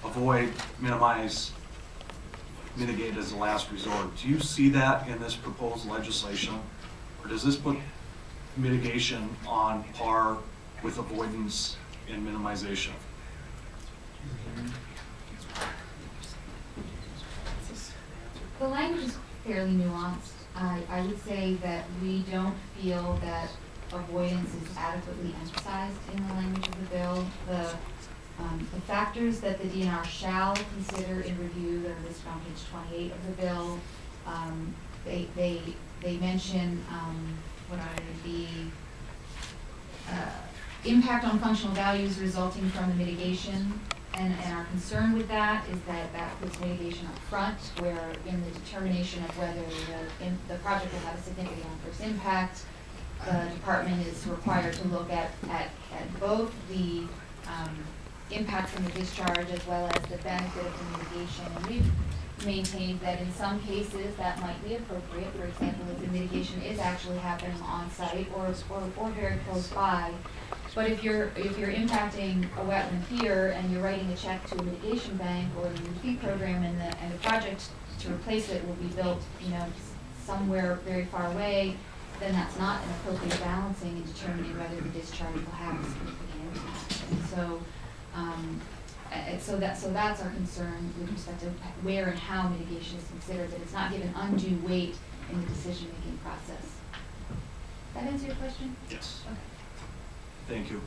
avoid, minimize, mitigate as a last resort. Do you see that in this proposed legislation? Or does this put mitigation on par with avoidance and minimization? The language is fairly nuanced. I would say that we don't feel that avoidance is adequately emphasized in the language of the bill. The factors that the DNR shall consider in review that are listed on page 28 of the bill, they mention what are the impact on functional values resulting from the mitigation. And our concern with that is that that puts mitigation up front, where in the determination of whether the project will have a significant adverse impact, the department is required to look at both the impact from the discharge as well as the benefit of the mitigation. And we've maintained that in some cases that might be appropriate. For example, if the mitigation is actually happening on site or very close by. But if you're impacting a wetland here and you're writing a check to a mitigation bank or a fee program and the project to replace it will be built, somewhere very far away, then that's not an appropriate balancing in determining whether the discharge will have a significant impact. And so that's our concern with respect to where and how mitigation is considered, that it's not given undue weight in the decision-making process. Does that answer your question? Yes. Okay. Thank you.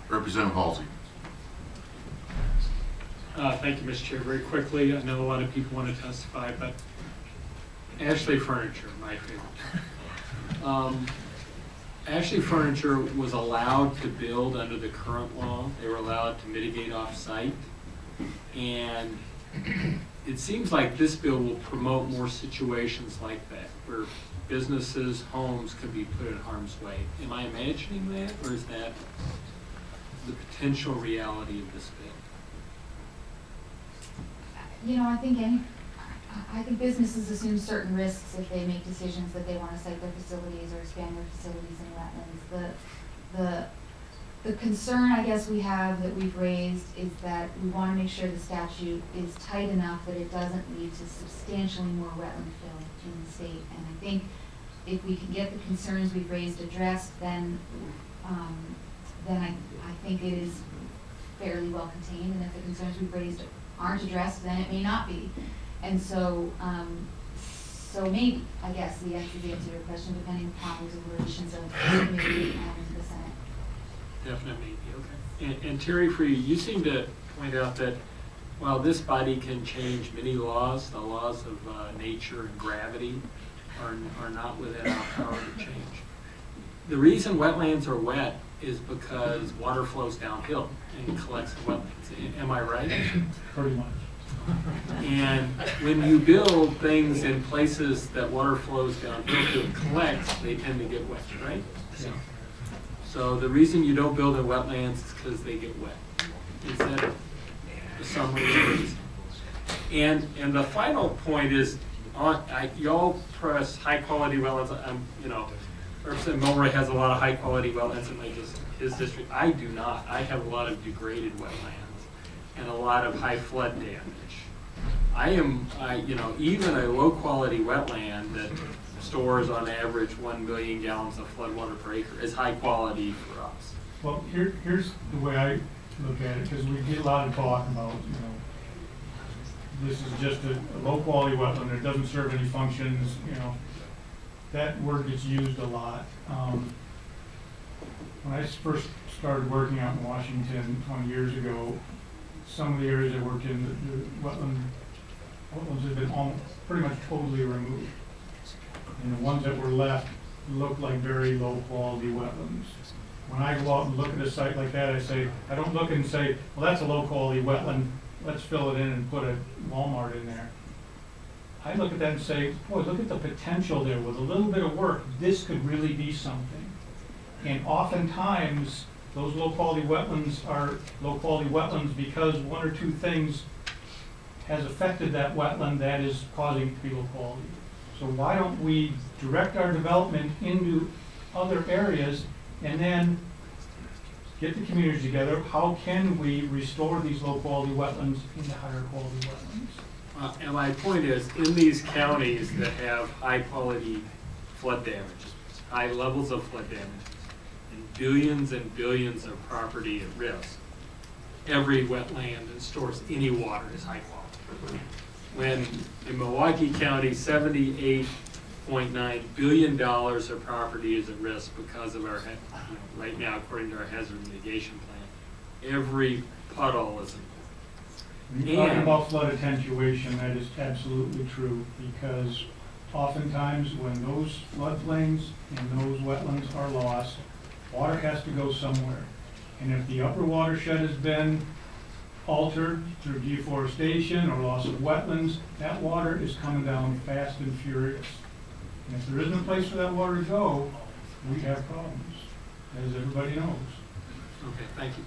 Representative Halsey. Thank you, Mr. Chair. Very quickly, I know a lot of people want to testify, but Ashley Furniture, my favorite. Ashley Furniture was allowed to build under the current law. They were allowed to mitigate off-site. And it seems like this bill will promote more situations like that, where businesses, homes can be put in harm's way. Am I imagining that, or is that the potential reality of this bill? I think businesses assume certain risks if they make decisions that they want to site their facilities or expand their facilities in wetlands. The concern, I guess, we have that we've raised is that we want to make sure the statute is tight enough that it doesn't lead to substantially more wetland fill in the state. And I think if we can get the concerns we've raised addressed, then I think it is fairly well contained. And if the concerns we've raised aren't addressed, then it may not be. And so, maybe, I guess, the answer to your question, depending upon the deliberations of the committee and the Senate. Definitely, okay. And Terry, for you, you seem to point out that while this body can change many laws, the laws of nature and gravity are not within our power to change. The reason wetlands are wet is because water flows downhill and collects in wetlands. Am I right? Pretty much. And when you build things in places that water flows downhill to collect, they tend to get wet, right? So the reason you don't build in wetlands is because they get wet. Is that the summary of the reason? And the final point is, y'all press high quality wetlands. Representative Mulroy has a lot of high quality wetlands in his district. I do not. I have a lot of degraded wetlands and a lot of high flood damage. Even a low quality wetland that stores on average 1 million gallons of floodwater per acre is high quality for us. Well, here's the way I look at it, because we get a lot of talk about, this is just a low quality wetland, it doesn't serve any functions, that word gets used a lot. When I first started working out in Washington 20 years ago, some of the areas I worked in, the wetlands had been pretty much totally removed. And the ones that were left looked like very low quality wetlands. When I go out and look at a site like that, I don't look and say, well, that's a low quality wetland, let's fill it in and put a Walmart in there. I look at that and say, boy, look at the potential there. With a little bit of work, this could really be something. And oftentimes, those low quality wetlands are low quality wetlands because one or two things has affected that wetland that is causing it to be low quality. So why don't we direct our development into other areas and then get the communities together, how can we restore these low-quality wetlands into higher quality wetlands? And my point is, in these counties that have high-quality flood damage, high levels of flood damage, and billions of property at risk, every wetland that stores any water is high quality. When in Milwaukee County, $78.9 billion of property is at risk because of our, right now, according to our hazard mitigation plan, every puddle is important. When you're talking about flood attenuation, that is absolutely true, because oftentimes when those floodplains and those wetlands are lost, water has to go somewhere. And if the upper watershed has been altered through deforestation or loss of wetlands, that water is coming down fast and furious. And if there isn't a place for that water to go, we have problems, as everybody knows. Okay, thank you.